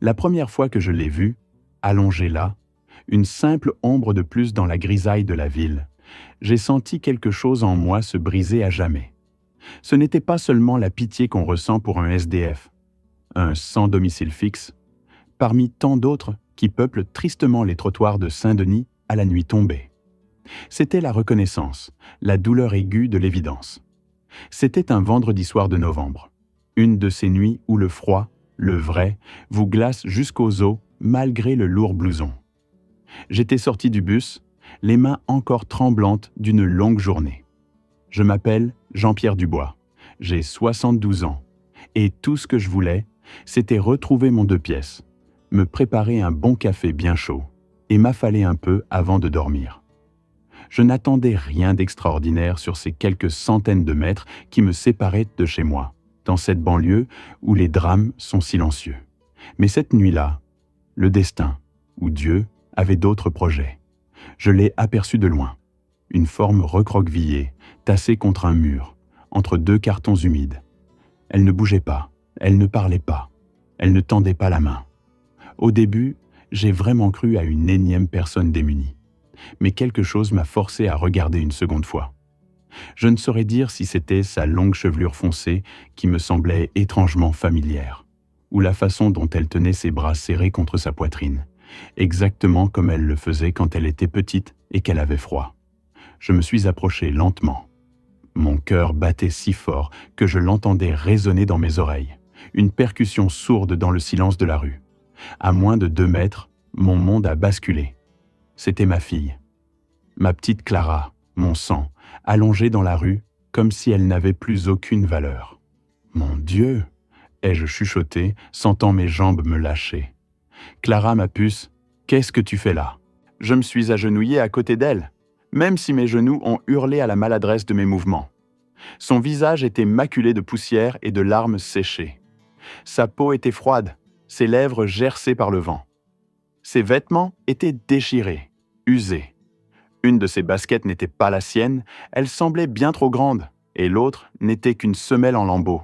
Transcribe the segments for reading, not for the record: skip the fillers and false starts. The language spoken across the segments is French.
La première fois que je l'ai vue, allongée là, une simple ombre de plus dans la grisaille de la ville, j'ai senti quelque chose en moi se briser à jamais. Ce n'était pas seulement la pitié qu'on ressent pour un SDF, un sans domicile fixe, parmi tant d'autres qui peuplent tristement les trottoirs de Saint-Denis à la nuit tombée. C'était la reconnaissance, la douleur aiguë de l'évidence. C'était un vendredi soir de novembre, une de ces nuits où le froid, le vrai, vous glace jusqu'aux os malgré le lourd blouson. J'étais sorti du bus, les mains encore tremblantes d'une longue journée. Je m'appelle Jean-Pierre Dubois, j'ai 72 ans, et tout ce que je voulais, c'était retrouver mon 2 pièces, me préparer un bon café bien chaud et m'affaler un peu avant de dormir. Je n'attendais rien d'extraordinaire sur ces quelques centaines de mètres qui me séparaient de chez moi, dans cette banlieue où les drames sont silencieux. Mais cette nuit-là, le destin, ou Dieu, avait d'autres projets. Je l'ai aperçu de loin, une forme recroquevillée, tassée contre un mur, entre 2 cartons humides. Elle ne bougeait pas, elle ne parlait pas, elle ne tendait pas la main. Au début, j'ai vraiment cru à une énième personne démunie. Mais quelque chose m'a forcé à regarder une seconde fois. Je ne saurais dire si c'était sa longue chevelure foncée qui me semblait étrangement familière, ou la façon dont elle tenait ses bras serrés contre sa poitrine, exactement comme elle le faisait quand elle était petite et qu'elle avait froid. Je me suis approché lentement. Mon cœur battait si fort que je l'entendais résonner dans mes oreilles, une percussion sourde dans le silence de la rue. À moins de 2 mètres, mon monde a basculé. C'était ma fille, ma petite Clara, mon sang, allongée dans la rue, comme si elle n'avait plus aucune valeur. « Mon Dieu !» ai-je chuchoté, sentant mes jambes me lâcher. « Clara, ma puce, qu'est-ce que tu fais là ?» Je me suis agenouillé à côté d'elle, même si mes genoux ont hurlé à la maladresse de mes mouvements. Son visage était maculé de poussière et de larmes séchées. Sa peau était froide, ses lèvres gercées par le vent. Ses vêtements étaient déchirés, usée. Une de ses baskets n'était pas la sienne, elle semblait bien trop grande, et l'autre n'était qu'une semelle en lambeaux.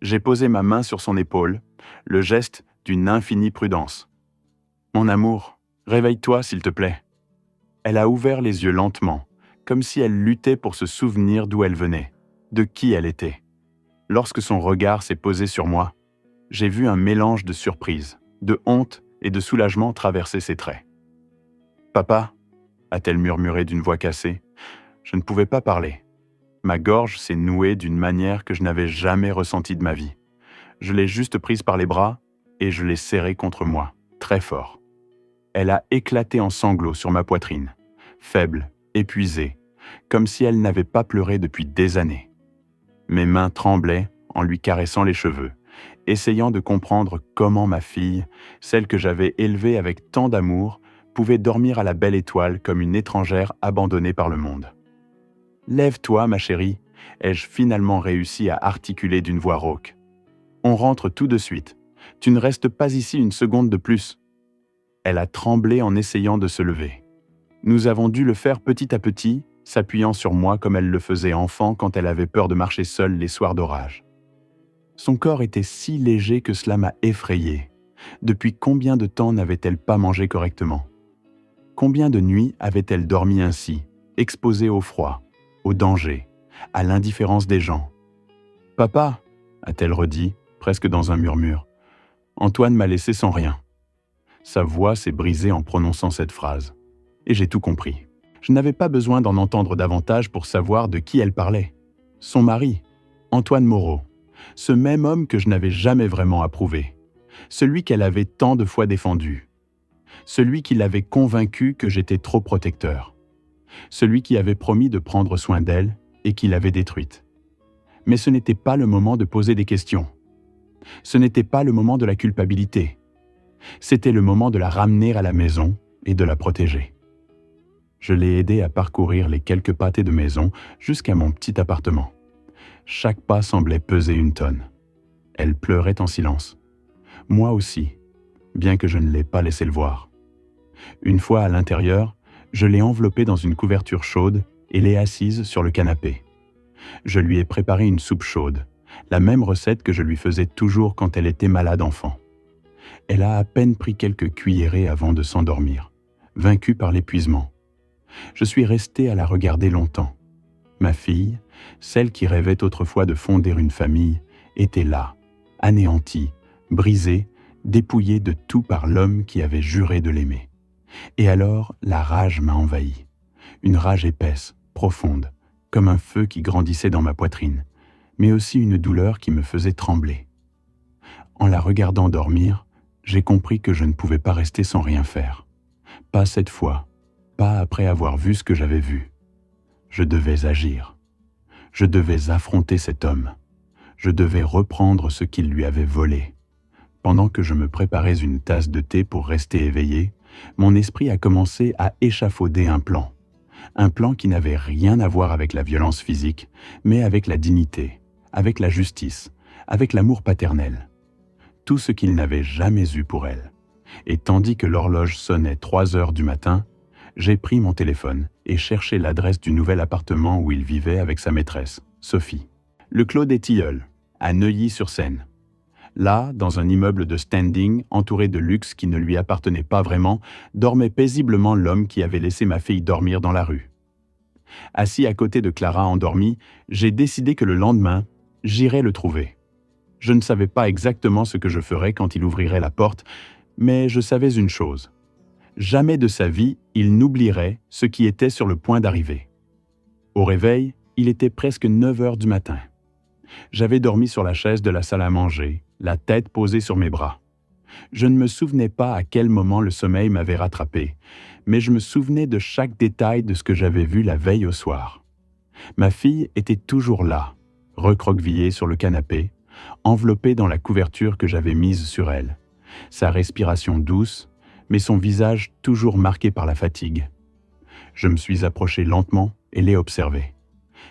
J'ai posé ma main sur son épaule, le geste d'une infinie prudence. « Mon amour, réveille-toi s'il te plaît. » Elle a ouvert les yeux lentement, comme si elle luttait pour se souvenir d'où elle venait, de qui elle était. Lorsque son regard s'est posé sur moi, j'ai vu un mélange de surprise, de honte et de soulagement traverser ses traits. « Papa ?» a-t-elle murmuré d'une voix cassée. Je ne pouvais pas parler. Ma gorge s'est nouée d'une manière que je n'avais jamais ressentie de ma vie. Je l'ai juste prise par les bras et je l'ai serrée contre moi, très fort. Elle a éclaté en sanglots sur ma poitrine, faible, épuisée, comme si elle n'avait pas pleuré depuis des années. Mes mains tremblaient en lui caressant les cheveux, essayant de comprendre comment ma fille, celle que j'avais élevée avec tant d'amour, pouvait dormir à la belle étoile comme une étrangère abandonnée par le monde. « Lève-toi, ma chérie », ai-je finalement réussi à articuler d'une voix rauque. « On rentre tout de suite. Tu ne restes pas ici une seconde de plus. » Elle a tremblé en essayant de se lever. Nous avons dû le faire petit à petit, s'appuyant sur moi comme elle le faisait enfant quand elle avait peur de marcher seule les soirs d'orage. Son corps était si léger que cela m'a effrayé. Depuis combien de temps n'avait-elle pas mangé correctement ? Combien de nuits avait-elle dormi ainsi, exposée au froid, au danger, à l'indifférence des gens ? « Papa » a-t-elle redit, presque dans un murmure. « Antoine m'a laissé sans rien. » Sa voix s'est brisée en prononçant cette phrase. Et j'ai tout compris. Je n'avais pas besoin d'en entendre davantage pour savoir de qui elle parlait. Son mari, Antoine Moreau, ce même homme que je n'avais jamais vraiment approuvé, celui qu'elle avait tant de fois défendu, celui qui l'avait convaincu que j'étais trop protecteur, celui qui avait promis de prendre soin d'elle et qui l'avait détruite. Mais ce n'était pas le moment de poser des questions. Ce n'était pas le moment de la culpabilité. C'était le moment de la ramener à la maison et de la protéger. Je l'ai aidée à parcourir les quelques pâtés de maison jusqu'à mon petit appartement. Chaque pas semblait peser 1 tonne. Elle pleurait en silence. Moi aussi, bien que je ne l'ai pas laissé le voir. Une fois à l'intérieur, je l'ai enveloppée dans une couverture chaude et l'ai assise sur le canapé. Je lui ai préparé une soupe chaude, la même recette que je lui faisais toujours quand elle était malade enfant. Elle a à peine pris quelques cuillerées avant de s'endormir, vaincue par l'épuisement. Je suis resté à la regarder longtemps. Ma fille, celle qui rêvait autrefois de fonder une famille, était là, anéantie, brisée, dépouillée de tout par l'homme qui avait juré de l'aimer. Et alors, la rage m'a envahi. Une rage épaisse, profonde, comme un feu qui grandissait dans ma poitrine, mais aussi une douleur qui me faisait trembler. En la regardant dormir, j'ai compris que je ne pouvais pas rester sans rien faire. Pas cette fois, pas après avoir vu ce que j'avais vu. Je devais agir. Je devais affronter cet homme. Je devais reprendre ce qu'il lui avait volé. Pendant que je me préparais une tasse de thé pour rester éveillé, mon esprit a commencé à échafauder un plan. Un plan qui n'avait rien à voir avec la violence physique, mais avec la dignité, avec la justice, avec l'amour paternel. Tout ce qu'il n'avait jamais eu pour elle. Et tandis que l'horloge sonnait 3 heures du matin, j'ai pris mon téléphone et cherché l'adresse du nouvel appartement où il vivait avec sa maîtresse, Sophie. Le Clos des Tilleuls, à Neuilly-sur-Seine. Là, dans un immeuble de standing, entouré de luxe qui ne lui appartenait pas vraiment, dormait paisiblement l'homme qui avait laissé ma fille dormir dans la rue. Assis à côté de Clara endormie, j'ai décidé que le lendemain, j'irais le trouver. Je ne savais pas exactement ce que je ferais quand il ouvrirait la porte, mais je savais une chose. Jamais de sa vie, il n'oublierait ce qui était sur le point d'arriver. Au réveil, il était presque 9 heures du matin. J'avais dormi sur la chaise de la salle à manger, la tête posée sur mes bras. Je ne me souvenais pas à quel moment le sommeil m'avait rattrapé, mais je me souvenais de chaque détail de ce que j'avais vu la veille au soir. Ma fille était toujours là, recroquevillée sur le canapé, enveloppée dans la couverture que j'avais mise sur elle. Sa respiration douce, mais son visage toujours marqué par la fatigue. Je me suis approché lentement et l'ai observé.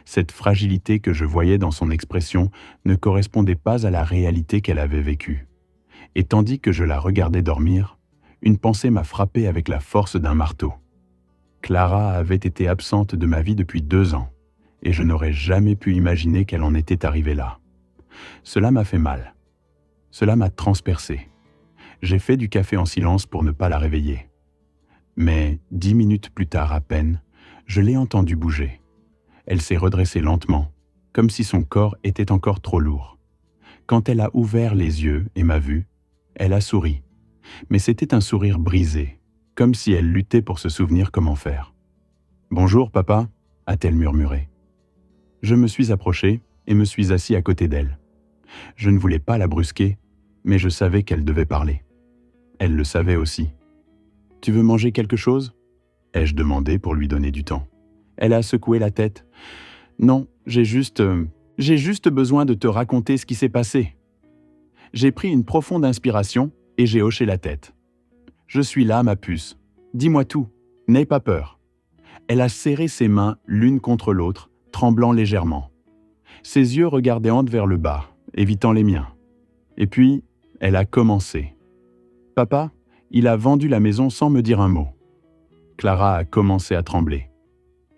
Cette fragilité que je voyais dans son expression ne correspondait pas à la réalité qu'elle avait vécue. Et tandis que je la regardais dormir, une pensée m'a frappé avec la force d'un marteau. Clara avait été absente de ma vie depuis 2 ans, et je n'aurais jamais pu imaginer qu'elle en était arrivée là. Cela m'a fait mal. Cela m'a transpercé. J'ai fait du café en silence pour ne pas la réveiller. Mais 10 minutes plus tard à peine, je l'ai entendue bouger. Elle s'est redressée lentement, comme si son corps était encore trop lourd. Quand elle a ouvert les yeux et m'a vu, elle a souri. Mais c'était un sourire brisé, comme si elle luttait pour se souvenir comment faire. « Bonjour, papa », a-t-elle murmuré. Je me suis approché et me suis assis à côté d'elle. Je ne voulais pas la brusquer, mais je savais qu'elle devait parler. Elle le savait aussi. « Tu veux manger quelque chose ?» ai-je demandé pour lui donner du temps. Elle a secoué la tête. « Non, j'ai juste besoin de te raconter ce qui s'est passé. » J'ai pris une profonde inspiration et j'ai hoché la tête. « Je suis là, ma puce. Dis-moi tout. N'aie pas peur. » Elle a serré ses mains l'une contre l'autre, tremblant légèrement. Ses yeux regardaient vers le bas, évitant les miens. Et puis, elle a commencé. « Papa, il a vendu la maison sans me dire un mot. » Clara a commencé à trembler.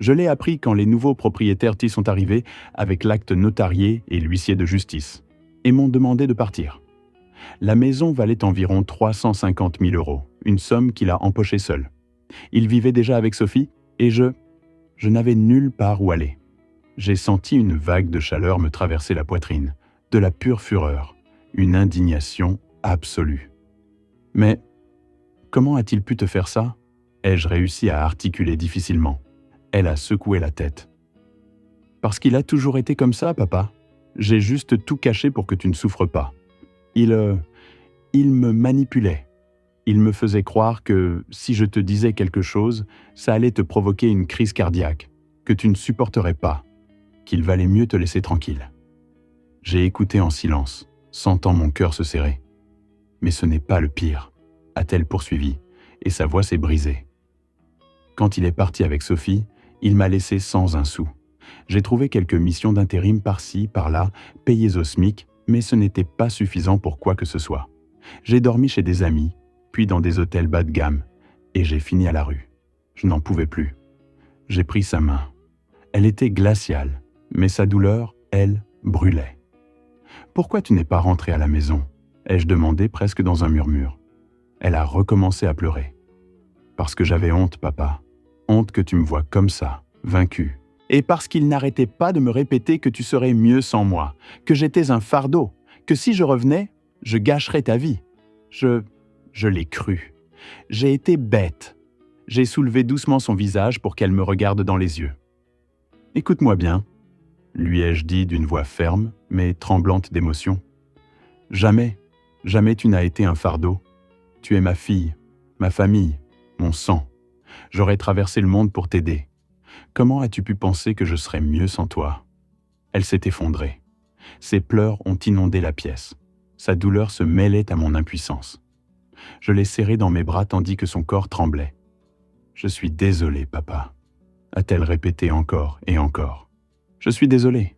Je l'ai appris quand les nouveaux propriétaires y sont arrivés avec l'acte notarié et l'huissier de justice, et m'ont demandé de partir. La maison valait environ 350 000 €, une somme qu'il a empochée seul. Il vivait déjà avec Sophie, et je n'avais nulle part où aller. J'ai senti une vague de chaleur me traverser la poitrine, de la pure fureur, une indignation absolue. « Mais comment a-t-il pu te faire ça ?» ai-je réussi à articuler difficilement. Elle a secoué la tête. « Parce qu'il a toujours été comme ça, papa. J'ai juste tout caché pour que tu ne souffres pas. Il me manipulait. Il me faisait croire que si je te disais quelque chose, ça allait te provoquer une crise cardiaque, que tu ne supporterais pas, qu'il valait mieux te laisser tranquille. » J'ai écouté en silence, sentant mon cœur se serrer. « Mais ce n'est pas le pire, » a-t-elle poursuivi, et sa voix s'est brisée. Quand il est parti avec Sophie, il m'a laissé sans un sou. J'ai trouvé quelques missions d'intérim par-ci, par-là, payées au SMIC, mais ce n'était pas suffisant pour quoi que ce soit. J'ai dormi chez des amis, puis dans des hôtels bas de gamme, et j'ai fini à la rue. Je n'en pouvais plus. J'ai pris sa main. Elle était glaciale, mais sa douleur, elle, brûlait. « Pourquoi tu n'es pas rentré à la maison ?» ai-je demandé presque dans un murmure. Elle a recommencé à pleurer. Parce que j'avais honte, papa. Honte que tu me vois comme ça, vaincu. Et parce qu'il n'arrêtait pas de me répéter que tu serais mieux sans moi, que j'étais un fardeau, que si je revenais, je gâcherais ta vie. Je l'ai cru. J'ai été bête. J'ai soulevé doucement son visage pour qu'elle me regarde dans les yeux. « Écoute-moi bien », lui ai-je dit d'une voix ferme, mais tremblante d'émotion. « Jamais, jamais tu n'as été un fardeau. Tu es ma fille, ma famille, mon sang. J'aurais traversé le monde pour t'aider. Comment as-tu pu penser que je serais mieux sans toi ?» Elle s'est effondrée. Ses pleurs ont inondé la pièce. Sa douleur se mêlait à mon impuissance. Je l'ai serrée dans mes bras tandis que son corps tremblait. « Je suis désolé, papa », a-t-elle répété encore et encore. « Je suis désolé. »«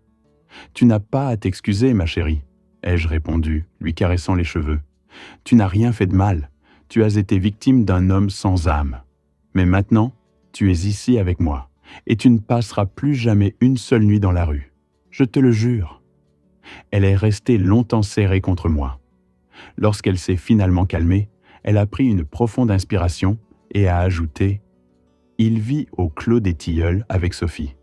Tu n'as pas à t'excuser, ma chérie, » ai-je répondu, lui caressant les cheveux. « Tu n'as rien fait de mal. Tu as été victime d'un homme sans âme. Mais maintenant, tu es ici avec moi, et tu ne passeras plus jamais une seule nuit dans la rue. Je te le jure. » Elle est restée longtemps serrée contre moi. Lorsqu'elle s'est finalement calmée, elle a pris une profonde inspiration et a ajouté « Il vit au Clos des Tilleuls avec Sophie.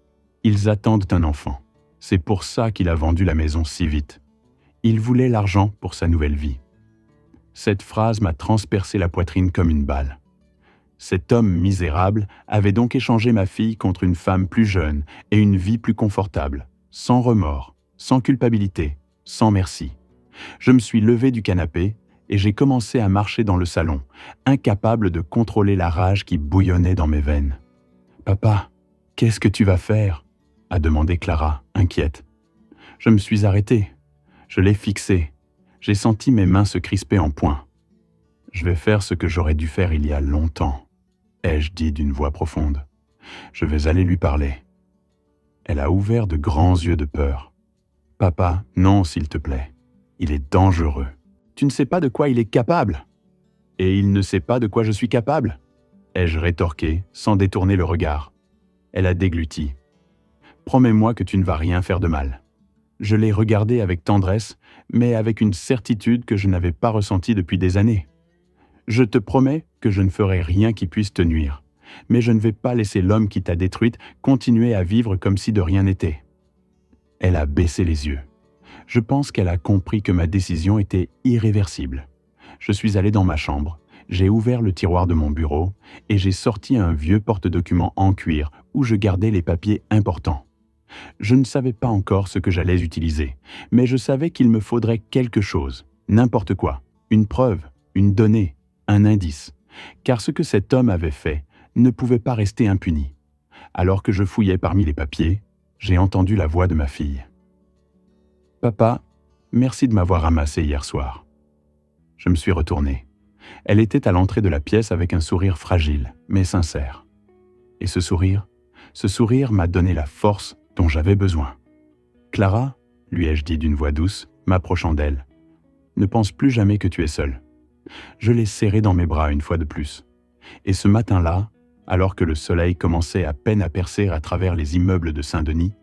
Ils attendent un enfant. C'est pour ça qu'il a vendu la maison si vite. Il voulait l'argent pour sa nouvelle vie. » Cette phrase m'a transpercé la poitrine comme une balle. Cet homme misérable avait donc échangé ma fille contre une femme plus jeune et une vie plus confortable, sans remords, sans culpabilité, sans merci. Je me suis levé du canapé et j'ai commencé à marcher dans le salon, incapable de contrôler la rage qui bouillonnait dans mes veines. « Papa, qu'est-ce que tu vas faire ?» a demandé Clara, inquiète. Je me suis arrêté. Je l'ai fixé. J'ai senti mes mains se crisper en poing. « Je vais faire ce que j'aurais dû faire il y a longtemps, » ai-je dit d'une voix profonde. « Je vais aller lui parler. » Elle a ouvert de grands yeux de peur. « Papa, non, s'il te plaît. Il est dangereux. Tu ne sais pas de quoi il est capable. » « Et il ne sait pas de quoi je suis capable ?» ai-je rétorqué, sans détourner le regard. Elle a dégluti. « Promets-moi que tu ne vas rien faire de mal. » Je l'ai regardée avec tendresse, mais avec une certitude que je n'avais pas ressentie depuis des années. « Je te promets que je ne ferai rien qui puisse te nuire, mais je ne vais pas laisser l'homme qui t'a détruite continuer à vivre comme si de rien n'était. » Elle a baissé les yeux. Je pense qu'elle a compris que ma décision était irréversible. Je suis allé dans ma chambre, j'ai ouvert le tiroir de mon bureau et j'ai sorti un vieux porte-documents en cuir où je gardais les papiers importants. Je ne savais pas encore ce que j'allais utiliser, mais je savais qu'il me faudrait quelque chose, n'importe quoi, une preuve, une donnée, un indice, car ce que cet homme avait fait ne pouvait pas rester impuni. Alors que je fouillais parmi les papiers, j'ai entendu la voix de ma fille. « Papa, merci de m'avoir ramassé hier soir. » Je me suis retourné. Elle était à l'entrée de la pièce avec un sourire fragile, mais sincère. Et ce sourire m'a donné la force dont j'avais besoin. « Clara, » lui ai-je dit d'une voix douce, m'approchant d'elle, « ne pense plus jamais que tu es seule. » Je l'ai serrée dans mes bras une fois de plus. Et ce matin-là, alors que le soleil commençait à peine à percer à travers les immeubles de Saint-Denis,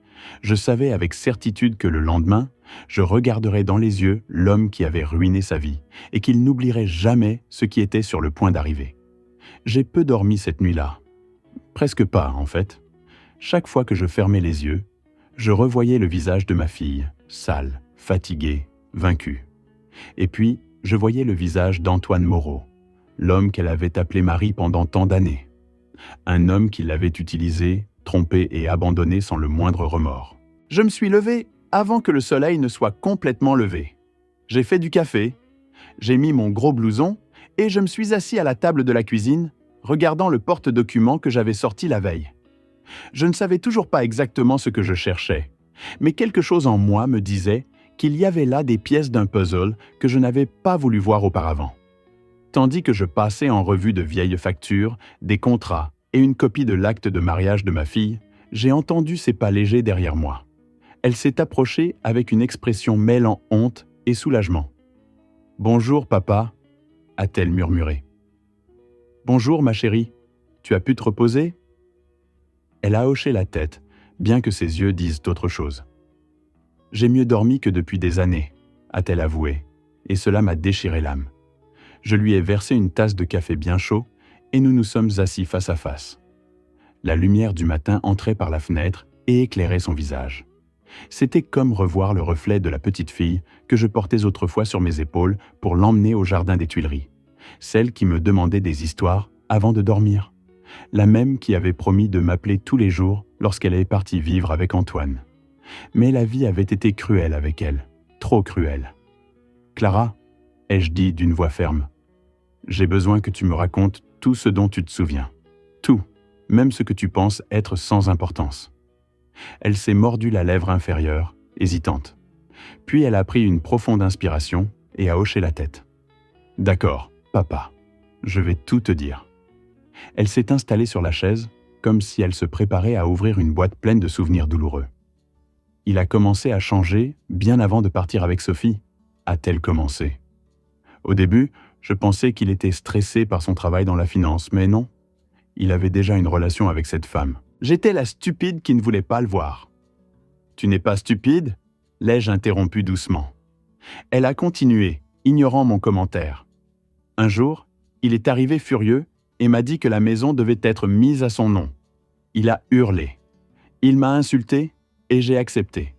je savais avec certitude que le lendemain, je regarderais dans les yeux l'homme qui avait ruiné sa vie et qu'il n'oublierait jamais ce qui était sur le point d'arriver. J'ai peu dormi cette nuit-là. Presque pas, en fait. Chaque fois que je fermais les yeux, je revoyais le visage de ma fille, sale, fatiguée, vaincue. Et puis, je voyais le visage d'Antoine Moreau, l'homme qu'elle avait appelé Marie pendant tant d'années. Un homme qui l'avait utilisé, trompé et abandonné sans le moindre remords. Je me suis levé avant que le soleil ne soit complètement levé. J'ai fait du café, j'ai mis mon gros blouson et je me suis assis à la table de la cuisine, regardant le porte-documents que j'avais sorti la veille. Je ne savais toujours pas exactement ce que je cherchais, mais quelque chose en moi me disait qu'il y avait là des pièces d'un puzzle que je n'avais pas voulu voir auparavant. Tandis que je passais en revue de vieilles factures, des contrats et une copie de l'acte de mariage de ma fille, j'ai entendu ses pas légers derrière moi. Elle s'est approchée avec une expression mêlant honte et soulagement. « Bonjour, papa », a-t-elle murmuré. « Bonjour, ma chérie. Tu as pu te reposer ?» Elle a hoché la tête, bien que ses yeux disent autre chose. « J'ai mieux dormi que depuis des années », a-t-elle avoué, et cela m'a déchiré l'âme. Je lui ai versé une tasse de café bien chaud et nous nous sommes assis face à face. La lumière du matin entrait par la fenêtre et éclairait son visage. C'était comme revoir le reflet de la petite fille que je portais autrefois sur mes épaules pour l'emmener au jardin des Tuileries. Celle qui me demandait des histoires avant de dormir. La même qui avait promis de m'appeler tous les jours lorsqu'elle est partie vivre avec Antoine. Mais la vie avait été cruelle avec elle, trop cruelle. « Clara », ai-je dit d'une voix ferme, « j'ai besoin que tu me racontes tout ce dont tu te souviens. Tout, même ce que tu penses être sans importance. » Elle s'est mordu la lèvre inférieure, hésitante. Puis elle a pris une profonde inspiration et a hoché la tête. « D'accord, papa, je vais tout te dire. » Elle s'est installée sur la chaise, comme si elle se préparait à ouvrir une boîte pleine de souvenirs douloureux. « Il a commencé à changer bien avant de partir avec Sophie, » a-t-elle commencé. Au début, je pensais qu'il était stressé par son travail dans la finance, mais non. Il avait déjà une relation avec cette femme. J'étais la stupide qui ne voulait pas le voir. « Tu n'es pas stupide ?» l'ai-je interrompu doucement. Elle a continué, ignorant mon commentaire. Un jour, il est arrivé furieux et m'a dit que la maison devait être mise à son nom. Il a hurlé. Il m'a insulté et j'ai accepté.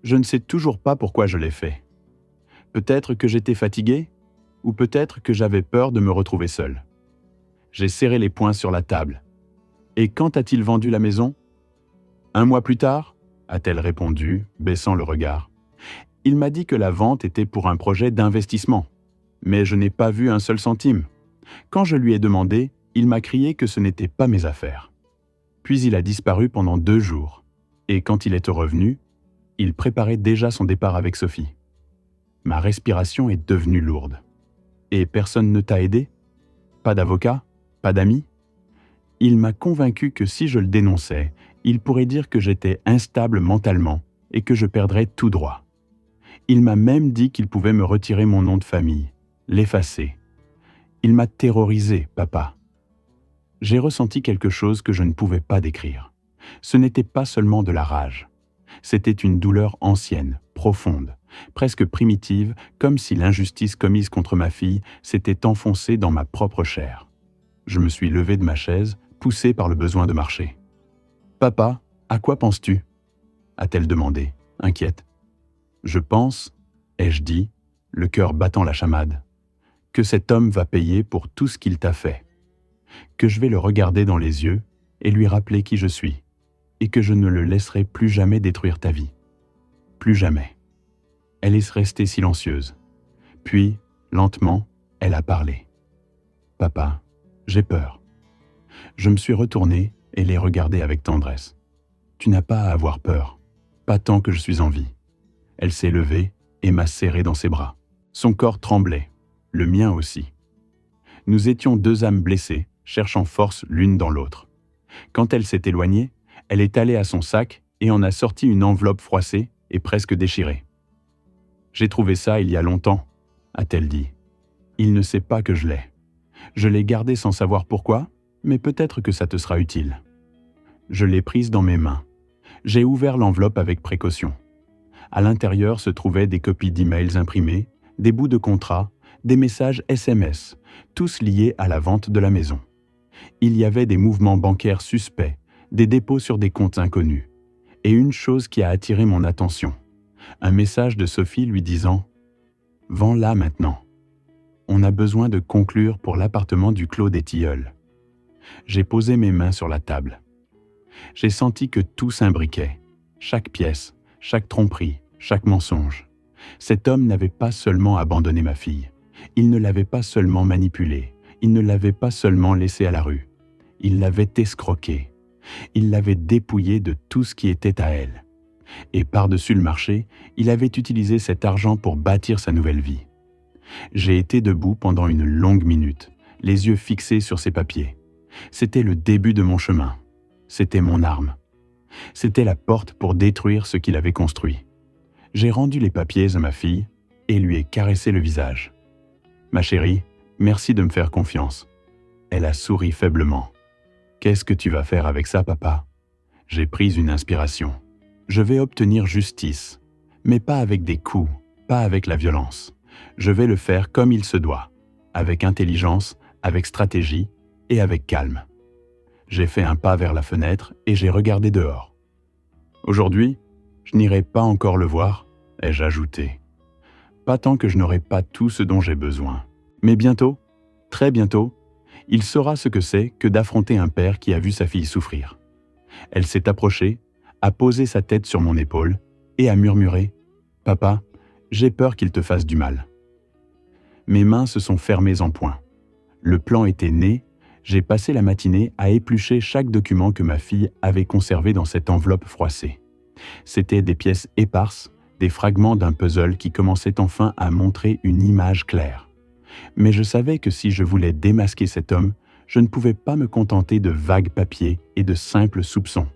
Je ne sais toujours pas pourquoi je l'ai fait. Peut-être que j'étais fatigué, ou peut-être que j'avais peur de me retrouver seul. J'ai serré les poings sur la table. « Et quand a-t-il vendu la maison ?»« 1 mois plus tard ?» a-t-elle répondu, baissant le regard. « Il m'a dit que la vente était pour un projet d'investissement, mais je n'ai pas vu un seul centime. Quand je lui ai demandé, il m'a crié que ce n'était pas mes affaires. Puis il a disparu pendant 2 jours, et quand il est revenu, il préparait déjà son départ avec Sophie. Ma respiration est devenue lourde. Et personne ne t'a aidé? Pas d'avocat? Pas d'amis? Il m'a convaincu que si je le dénonçais, il pourrait dire que j'étais instable mentalement et que je perdrais tout droit. Il m'a même dit qu'il pouvait me retirer mon nom de famille, l'effacer. Il m'a terrorisé, papa. J'ai ressenti quelque chose que je ne pouvais pas décrire. Ce n'était pas seulement de la rage. C'était une douleur ancienne, profonde, presque primitive, comme si l'injustice commise contre ma fille s'était enfoncée dans ma propre chair. Je me suis levé de ma chaise, poussé par le besoin de marcher. « Papa, à quoi penses-tu » a-t-elle demandé, inquiète. « Je pense, ai-je dit, le cœur battant la chamade, que cet homme va payer pour tout ce qu'il t'a fait, que je vais le regarder dans les yeux et lui rappeler qui je suis, et que je ne le laisserai plus jamais détruire ta vie. Plus jamais. » Elle est restée silencieuse. Puis, lentement, elle a parlé. « Papa, j'ai peur. » Je me suis retourné et l'ai regardé avec tendresse. « Tu n'as pas à avoir peur, pas tant que je suis en vie. » Elle s'est levée et m'a serré dans ses bras. Son corps tremblait, le mien aussi. Nous étions 2 âmes blessées, cherchant force l'une dans l'autre. Quand elle s'est éloignée, elle est allée à son sac et en a sorti une enveloppe froissée et presque déchirée. « J'ai trouvé ça il y a longtemps, » a-t-elle dit. « Il ne sait pas que je l'ai. Je l'ai gardé sans savoir pourquoi, mais peut-être que ça te sera utile. » Je l'ai prise dans mes mains. J'ai ouvert l'enveloppe avec précaution. À l'intérieur se trouvaient des copies d'emails imprimés, des bouts de contrats, des messages SMS, tous liés à la vente de la maison. Il y avait des mouvements bancaires suspects, des dépôts sur des comptes inconnus. Et une chose qui a attiré mon attention. Un message de Sophie lui disant « Vends-la maintenant. On a besoin de conclure pour l'appartement du Clos des Tilleuls. » J'ai posé mes mains sur la table. J'ai senti que tout s'imbriquait. Chaque pièce, chaque tromperie, chaque mensonge. Cet homme n'avait pas seulement abandonné ma fille. Il ne l'avait pas seulement manipulée. Il ne l'avait pas seulement laissée à la rue. Il l'avait escroquée. Il l'avait dépouillée de tout ce qui était à elle. Et par-dessus le marché, il avait utilisé cet argent pour bâtir sa nouvelle vie. J'ai été debout pendant une longue minute, les yeux fixés sur ces papiers. C'était le début de mon chemin. C'était mon arme. C'était la porte pour détruire ce qu'il avait construit. J'ai rendu les papiers à ma fille et lui ai caressé le visage. « Ma chérie, merci de me faire confiance. » Elle a souri faiblement. « Qu'est-ce que tu vas faire avec ça, papa ?» J'ai pris une inspiration. « Je vais obtenir justice, mais pas avec des coups, pas avec la violence. Je vais le faire comme il se doit, avec intelligence, avec stratégie et avec calme. J'ai fait un pas vers la fenêtre et j'ai regardé dehors. Aujourd'hui, je n'irai pas encore le voir, ai-je ajouté. Pas tant que je n'aurai pas tout ce dont j'ai besoin. Mais bientôt, très bientôt, il saura ce que c'est que d'affronter un père qui a vu sa fille souffrir. Elle s'est approchée, a posé sa tête sur mon épaule et a murmuré « Papa, j'ai peur qu'il te fasse du mal. » Mes mains se sont fermées en poing. Le plan était né, j'ai passé la matinée à éplucher chaque document que ma fille avait conservé dans cette enveloppe froissée. C'étaient des pièces éparses, des fragments d'un puzzle qui commençaient enfin à montrer une image claire. Mais je savais que si je voulais démasquer cet homme, je ne pouvais pas me contenter de vagues papiers et de simples soupçons.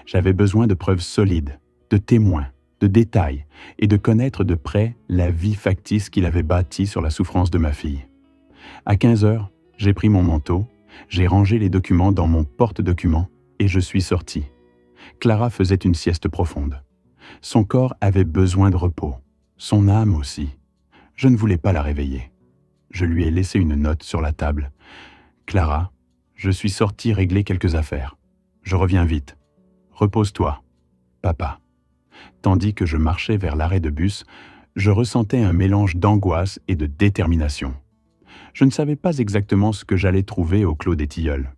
J'avais besoin de preuves solides, de témoins, de détails et de connaître de près la vie factice qu'il avait bâtie sur la souffrance de ma fille. À 15 heures, j'ai pris mon manteau, j'ai rangé les documents dans mon porte-documents et je suis sorti. Clara faisait une sieste profonde. Son corps avait besoin de repos, son âme aussi. Je ne voulais pas la réveiller. Je lui ai laissé une note sur la table. « Clara, je suis sorti régler quelques affaires. Je reviens vite. Repose-toi, papa. » Tandis que je marchais vers l'arrêt de bus, je ressentais un mélange d'angoisse et de détermination. Je ne savais pas exactement ce que j'allais trouver au Clos des Tilleuls,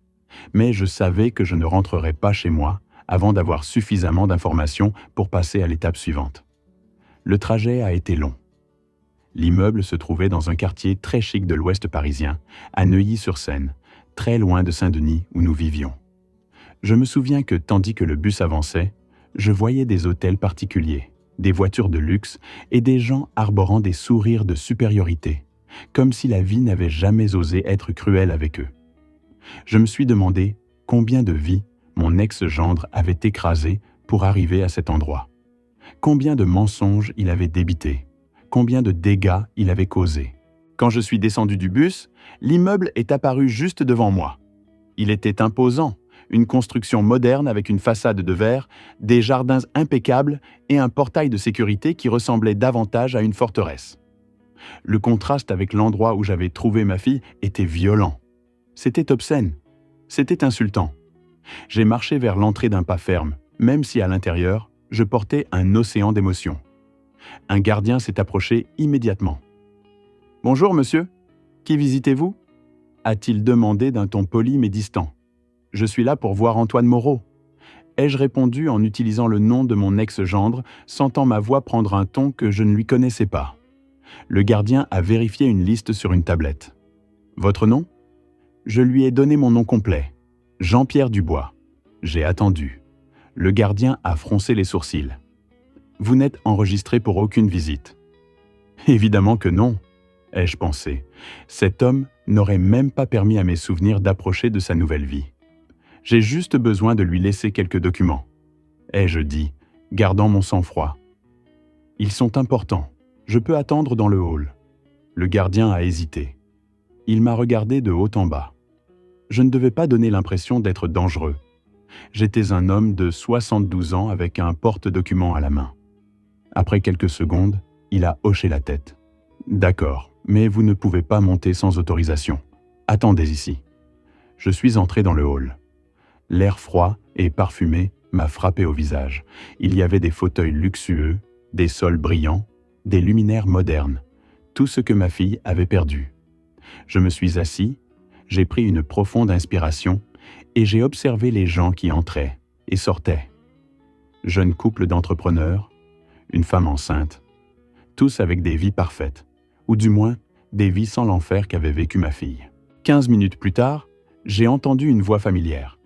mais je savais que je ne rentrerais pas chez moi avant d'avoir suffisamment d'informations pour passer à l'étape suivante. Le trajet a été long. L'immeuble se trouvait dans un quartier très chic de l'ouest parisien, à Neuilly-sur-Seine, très loin de Saint-Denis où nous vivions. Je me souviens que tandis que le bus avançait, je voyais des hôtels particuliers, des voitures de luxe et des gens arborant des sourires de supériorité, comme si la vie n'avait jamais osé être cruelle avec eux. Je me suis demandé combien de vies mon ex-gendre avait écrasé pour arriver à cet endroit. Combien de mensonges il avait débités, combien de dégâts il avait causés. Quand je suis descendu du bus, l'immeuble est apparu juste devant moi. Il était imposant, une construction moderne avec une façade de verre, des jardins impeccables et un portail de sécurité qui ressemblait davantage à une forteresse. Le contraste avec l'endroit où j'avais trouvé ma fille était violent. C'était obscène, c'était insultant. J'ai marché vers l'entrée d'un pas ferme, même si à l'intérieur, je portais un océan d'émotions. Un gardien s'est approché immédiatement. « Bonjour, monsieur. Qui visitez-vous » a-t-il demandé d'un ton poli mais distant. « Je suis là pour voir Antoine Moreau. » Ai-je répondu en utilisant le nom de mon ex-gendre, sentant ma voix prendre un ton que je ne lui connaissais pas. Le gardien a vérifié une liste sur une tablette. « Votre nom » Je lui ai donné mon nom complet. Jean-Pierre Dubois. J'ai attendu. Le gardien a froncé les sourcils. « Vous n'êtes enregistré pour aucune visite. » Évidemment que non, ai-je pensé. Cet homme n'aurait même pas permis à mes souvenirs d'approcher de sa nouvelle vie. J'ai juste besoin de lui laisser quelques documents. Ai-je dit, gardant mon sang-froid. Ils sont importants. Je peux attendre dans le hall. Le gardien a hésité. Il m'a regardé de haut en bas. Je ne devais pas donner l'impression d'être dangereux. J'étais un homme de 72 ans avec un porte-document à la main. Après quelques secondes, il a hoché la tête. « D'accord, mais vous ne pouvez pas monter sans autorisation. Attendez ici. » Je suis entré dans le hall. L'air froid et parfumé m'a frappé au visage. Il y avait des fauteuils luxueux, des sols brillants, des luminaires modernes, tout ce que ma fille avait perdu. Je me suis assis, j'ai pris une profonde inspiration et j'ai observé les gens qui entraient et sortaient. Jeune couple d'entrepreneurs, une femme enceinte, tous avec des vies parfaites, ou du moins des vies sans l'enfer qu'avait vécu ma fille. 15 minutes plus tard, j'ai entendu une voix familière.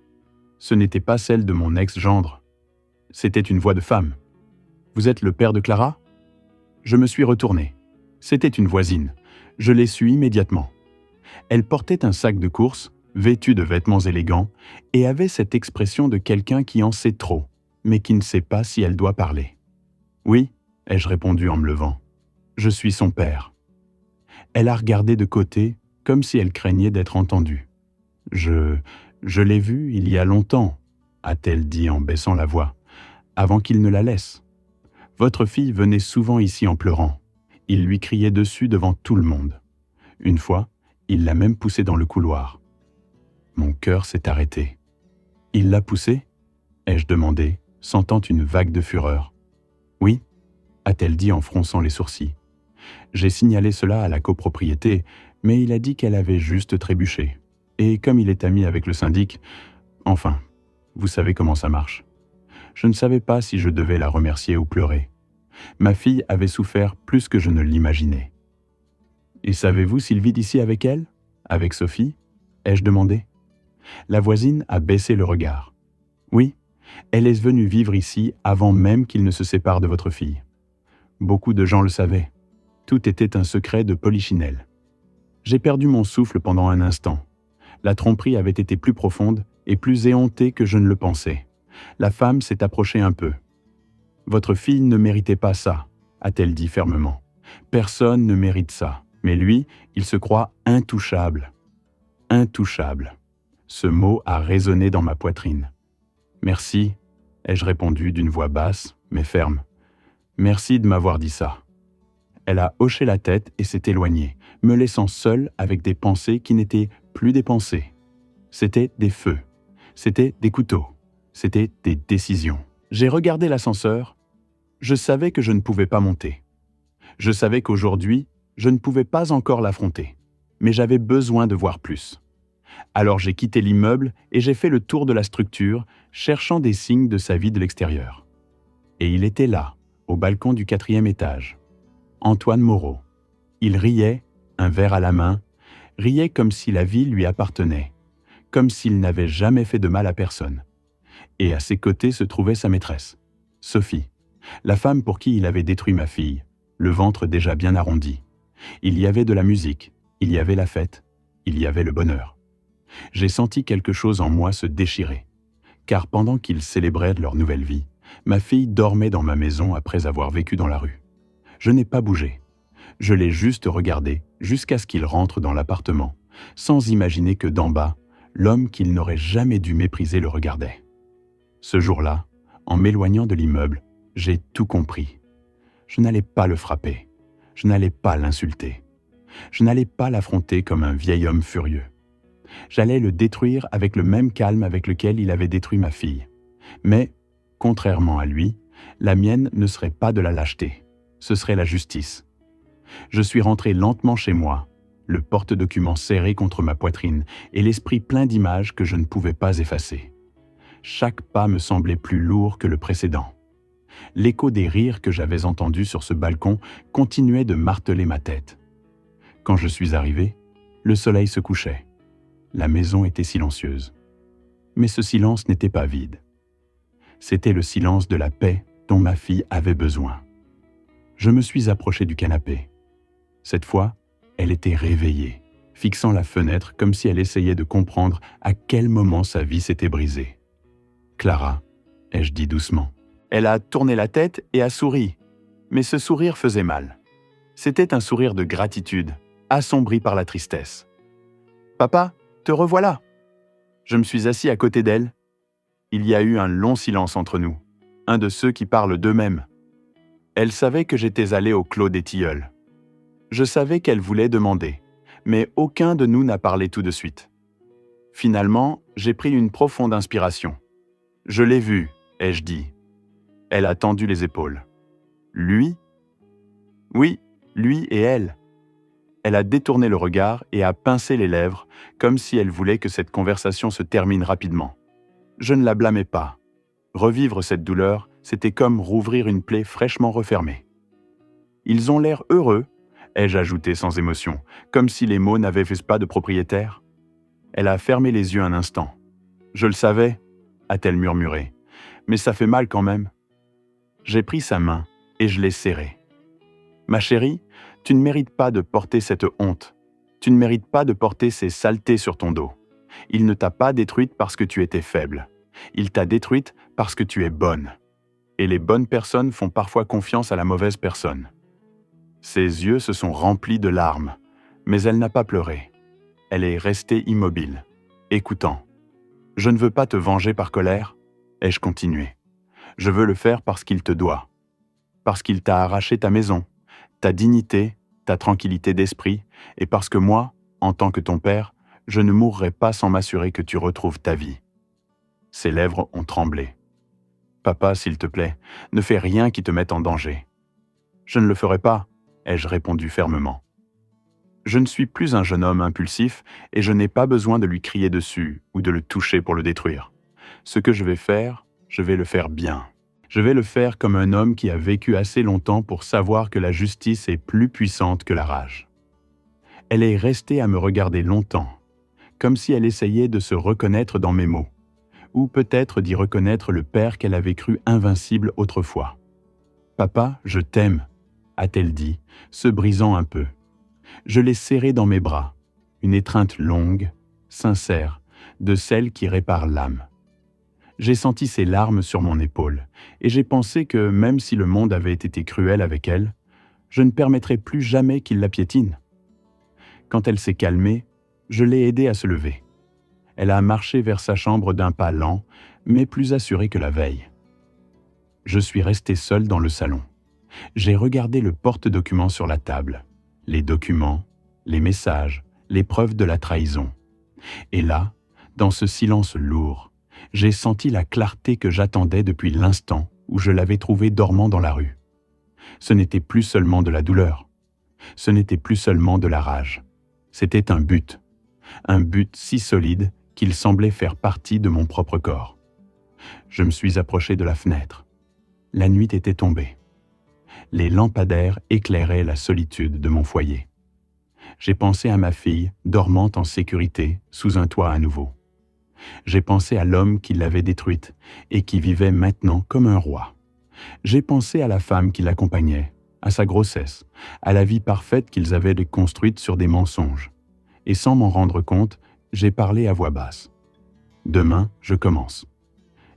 Ce n'était pas celle de mon ex-gendre. C'était une voix de femme. « Vous êtes le père de Clara ?» Je me suis retourné. C'était une voisine. Je l'ai su immédiatement. Elle portait un sac de course, vêtue de vêtements élégants, et avait cette expression de quelqu'un qui en sait trop, mais qui ne sait pas si elle doit parler. « Oui », ai-je répondu en me levant. « Je suis son père. » Elle a regardé de côté, comme si elle craignait d'être entendue. « Je l'ai vue il y a longtemps, » a-t-elle dit en baissant la voix, « avant qu'il ne la laisse. Votre fille venait souvent ici en pleurant. Il lui criait dessus devant tout le monde. Une fois, il l'a même poussée dans le couloir. Mon cœur s'est arrêté. « Il l'a poussée ?» ai-je demandé, sentant une vague de fureur. « Oui », a-t-elle dit en fronçant les sourcils. J'ai signalé cela à la copropriété, mais il a dit qu'elle avait juste trébuché. Et comme il est ami avec le syndic, enfin, vous savez comment ça marche. Je ne savais pas si je devais la remercier ou pleurer. Ma fille avait souffert plus que je ne l'imaginais. « Et savez-vous s'il vit ici avec elle ? Avec Sophie ?» ai-je demandé. La voisine a baissé le regard. « Oui, elle est venue vivre ici avant même qu'il ne se sépare de votre fille. Beaucoup de gens le savaient. Tout était un secret de polichinelle. » J'ai perdu mon souffle pendant un instant. La tromperie avait été plus profonde et plus éhontée que je ne le pensais. La femme s'est approchée un peu. « Votre fille ne méritait pas ça, » a-t-elle dit fermement. « Personne ne mérite ça, mais lui, il se croit intouchable. » Intouchable. Ce mot a résonné dans ma poitrine. « Merci, » ai-je répondu d'une voix basse, mais ferme. « Merci de m'avoir dit ça. » Elle a hoché la tête et s'est éloignée, me laissant seule avec des pensées qui n'étaient plus des pensées. C'était des feux, c'était des couteaux, c'était des décisions. J'ai regardé l'ascenseur. Je savais que je ne pouvais pas monter. Je savais qu'aujourd'hui, je ne pouvais pas encore l'affronter, mais j'avais besoin de voir plus. Alors j'ai quitté l'immeuble et j'ai fait le tour de la structure, cherchant des signes de sa vie de l'extérieur. Et il était là, au balcon du 4e étage. Antoine Moreau. Il riait, un verre à la main, riait comme si la vie lui appartenait, comme s'il n'avait jamais fait de mal à personne. Et à ses côtés se trouvait sa maîtresse, Sophie, la femme pour qui il avait détruit ma fille, le ventre déjà bien arrondi. Il y avait de la musique, il y avait la fête, il y avait le bonheur. J'ai senti quelque chose en moi se déchirer, car pendant qu'ils célébraient leur nouvelle vie, ma fille dormait dans ma maison après avoir vécu dans la rue. Je n'ai pas bougé. Je l'ai juste regardé jusqu'à ce qu'il rentre dans l'appartement, sans imaginer que d'en bas, l'homme qu'il n'aurait jamais dû mépriser le regardait. Ce jour-là, en m'éloignant de l'immeuble, j'ai tout compris. Je n'allais pas le frapper. Je n'allais pas l'insulter. Je n'allais pas l'affronter comme un vieil homme furieux. J'allais le détruire avec le même calme avec lequel il avait détruit ma fille. Mais, contrairement à lui, la mienne ne serait pas de la lâcheté. Ce serait la justice. Je suis rentré lentement chez moi, le porte-documents serré contre ma poitrine et l'esprit plein d'images que je ne pouvais pas effacer. Chaque pas me semblait plus lourd que le précédent. L'écho des rires que j'avais entendus sur ce balcon continuait de marteler ma tête. Quand je suis arrivé, le soleil se couchait. La maison était silencieuse. Mais ce silence n'était pas vide. C'était le silence de la paix dont ma fille avait besoin. Je me suis approché du canapé. Cette fois, elle était réveillée, fixant la fenêtre comme si elle essayait de comprendre à quel moment sa vie s'était brisée. « Clara », ai-je dit doucement. Elle a tourné la tête et a souri, mais ce sourire faisait mal. C'était un sourire de gratitude, assombri par la tristesse. « Papa, te revoilà !» Je me suis assis à côté d'elle. Il y a eu un long silence entre nous, un de ceux qui parlent d'eux-mêmes. Elle savait que j'étais allé au Clos des Tilleuls. Je savais qu'elle voulait demander, mais aucun de nous n'a parlé tout de suite. Finalement, j'ai pris une profonde inspiration. « Je l'ai vu », ai-je dit. Elle a tendu les épaules. « Lui ?» ?»« Oui, lui et elle. » Elle a détourné le regard et a pincé les lèvres, comme si elle voulait que cette conversation se termine rapidement. Je ne la blâmais pas. Revivre cette douleur, c'était comme rouvrir une plaie fraîchement refermée. « Ils ont l'air heureux », ai-je ajouté sans émotion, comme si les mots n'avaient pas de propriétaire. Elle a fermé les yeux un instant. « Je le savais », a-t-elle murmuré, « mais ça fait mal quand même. » J'ai pris sa main et je l'ai serrée. « Ma chérie, tu ne mérites pas de porter cette honte. Tu ne mérites pas de porter ces saletés sur ton dos. Il ne t'a pas détruite parce que tu étais faible. Il t'a détruite parce que tu es bonne. Et les bonnes personnes font parfois confiance à la mauvaise personne. » Ses yeux se sont remplis de larmes, mais elle n'a pas pleuré. Elle est restée immobile, écoutant. « Je ne veux pas te venger par colère, » ai-je continué. « Je veux le faire parce qu'il te doit. Parce qu'il t'a arraché ta maison, ta dignité, ta tranquillité d'esprit, et parce que moi, en tant que ton père, je ne mourrai pas sans m'assurer que tu retrouves ta vie. » Ses lèvres ont tremblé. « Papa, s'il te plaît, ne fais rien qui te mette en danger. »« Je ne le ferai pas, » ai-je répondu fermement. Je ne suis plus un jeune homme impulsif et je n'ai pas besoin de lui crier dessus ou de le toucher pour le détruire. Ce que je vais le faire bien. Je vais le faire comme un homme qui a vécu assez longtemps pour savoir que la justice est plus puissante que la rage. Elle est restée à me regarder longtemps, comme si elle essayait de se reconnaître dans mes mots, ou peut-être d'y reconnaître le père qu'elle avait cru invincible autrefois. « Papa, je t'aime », a-t-elle dit, se brisant un peu. Je l'ai serrée dans mes bras, une étreinte longue, sincère, de celle qui répare l'âme. J'ai senti ses larmes sur mon épaule, et j'ai pensé que même si le monde avait été cruel avec elle, je ne permettrais plus jamais qu'il la piétine. Quand elle s'est calmée, je l'ai aidée à se lever. Elle a marché vers sa chambre d'un pas lent, mais plus assuré que la veille. Je suis resté seul dans le salon. J'ai regardé le porte-documents sur la table. Les documents, les messages, les preuves de la trahison. Et là, dans ce silence lourd, j'ai senti la clarté que j'attendais depuis l'instant où je l'avais trouvé dormant dans la rue. Ce n'était plus seulement de la douleur. Ce n'était plus seulement de la rage. C'était un but si solide qu'il semblait faire partie de mon propre corps. Je me suis approché de la fenêtre. La nuit était tombée. Les lampadaires éclairaient la solitude de mon foyer. J'ai pensé à ma fille, dormant en sécurité, sous un toit à nouveau. J'ai pensé à l'homme qui l'avait détruite et qui vivait maintenant comme un roi. J'ai pensé à la femme qui l'accompagnait, à sa grossesse, à la vie parfaite qu'ils avaient construite sur des mensonges. Et sans m'en rendre compte, j'ai parlé à voix basse. « Demain, je commence. »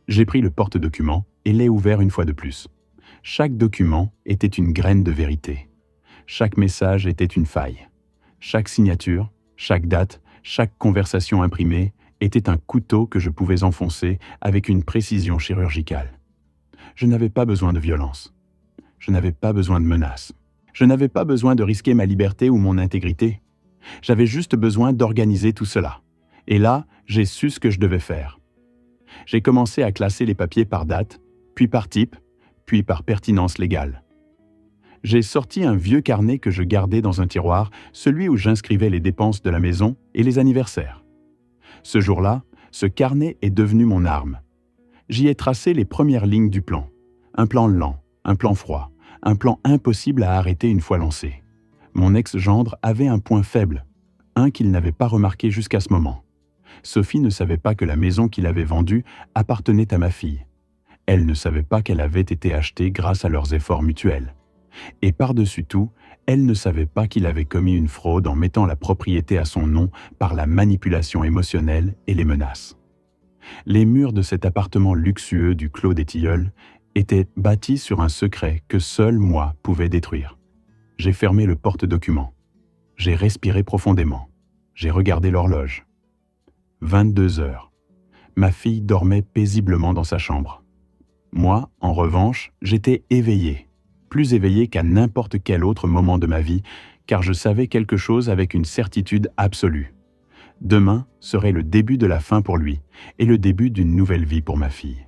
J'ai pris le porte-document et l'ai ouvert une fois de plus. Chaque document était une graine de vérité. Chaque message était une faille. Chaque signature, chaque date, chaque conversation imprimée était un couteau que je pouvais enfoncer avec une précision chirurgicale. Je n'avais pas besoin de violence. Je n'avais pas besoin de menaces. Je n'avais pas besoin de risquer ma liberté ou mon intégrité. J'avais juste besoin d'organiser tout cela. Et là, j'ai su ce que je devais faire. J'ai commencé à classer les papiers par date, puis par type, puis par pertinence légale. J'ai sorti un vieux carnet que je gardais dans un tiroir, celui où j'inscrivais les dépenses de la maison et les anniversaires. Ce jour-là, ce carnet est devenu mon arme. J'y ai tracé les premières lignes du plan. Un plan lent, un plan froid, un plan impossible à arrêter une fois lancé. Mon ex-gendre avait un point faible, un qu'il n'avait pas remarqué jusqu'à ce moment. Sophie ne savait pas que la maison qu'il avait vendue appartenait à ma fille. Elle ne savait pas qu'elle avait été achetée grâce à leurs efforts mutuels. Et par-dessus tout, elle ne savait pas qu'il avait commis une fraude en mettant la propriété à son nom par la manipulation émotionnelle et les menaces. Les murs de cet appartement luxueux du Clos des Tilleuls étaient bâtis sur un secret que seul moi pouvais détruire. J'ai fermé le porte-document. J'ai respiré profondément. J'ai regardé l'horloge. 22 heures. Ma fille dormait paisiblement dans sa chambre. Moi, en revanche, j'étais éveillé. Plus éveillé qu'à n'importe quel autre moment de ma vie, car je savais quelque chose avec une certitude absolue. Demain serait le début de la fin pour lui et le début d'une nouvelle vie pour ma fille.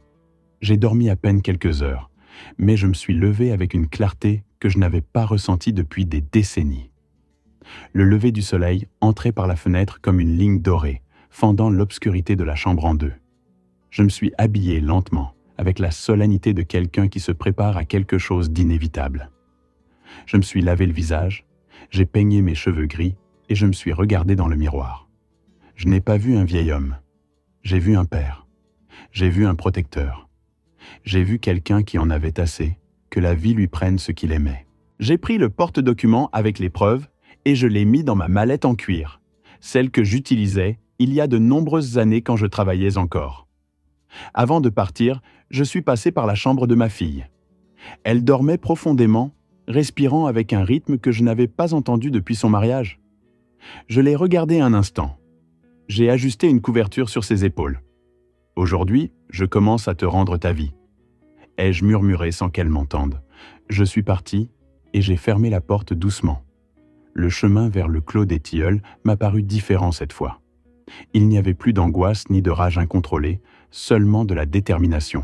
J'ai dormi à peine quelques heures, mais je me suis levé avec une clarté que je n'avais pas ressentie depuis des décennies. Le lever du soleil entrait par la fenêtre comme une ligne dorée, fendant l'obscurité de la chambre en deux. Je me suis habillé lentement, avec la solennité de quelqu'un qui se prépare à quelque chose d'inévitable. Je me suis lavé le visage, j'ai peigné mes cheveux gris et je me suis regardé dans le miroir. Je n'ai pas vu un vieil homme. J'ai vu un père. J'ai vu un protecteur. J'ai vu quelqu'un qui en avait assez, que la vie lui prenne ce qu'il aimait. J'ai pris le porte-document avec les preuves et je l'ai mis dans ma mallette en cuir, celle que j'utilisais il y a de nombreuses années quand je travaillais encore. Avant de partir, je suis passé par la chambre de ma fille. Elle dormait profondément, respirant avec un rythme que je n'avais pas entendu depuis son mariage. Je l'ai regardée un instant. J'ai ajusté une couverture sur ses épaules. « Aujourd'hui, je commence à te rendre ta vie. » Ai-je murmuré sans qu'elle m'entende. Je suis parti et j'ai fermé la porte doucement. Le chemin vers le clos des Tilleuls m'a paru différent cette fois. Il n'y avait plus d'angoisse ni de rage incontrôlée, seulement de la détermination.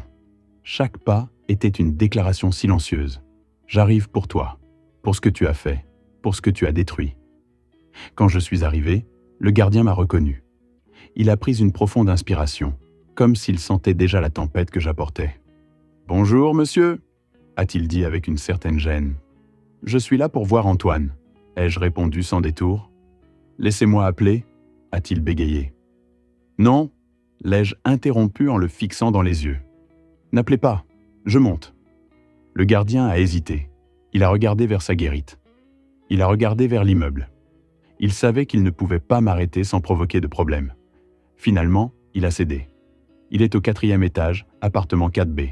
Chaque pas était une déclaration silencieuse. J'arrive pour toi, pour ce que tu as fait, pour ce que tu as détruit. Quand je suis arrivé, le gardien m'a reconnu. Il a pris une profonde inspiration, comme s'il sentait déjà la tempête que j'apportais. « Bonjour, monsieur » a-t-il dit avec une certaine gêne. « Je suis là pour voir Antoine » ai-je répondu sans détour. « Laissez-moi appeler » a-t-il bégayé. « Non » l'ai-je interrompu en le fixant dans les yeux. « N'appelez pas, je monte. » Le gardien a hésité. Il a regardé vers sa guérite. Il a regardé vers l'immeuble. Il savait qu'il ne pouvait pas m'arrêter sans provoquer de problème. Finalement, il a cédé. Il est au 4e étage, appartement 4B.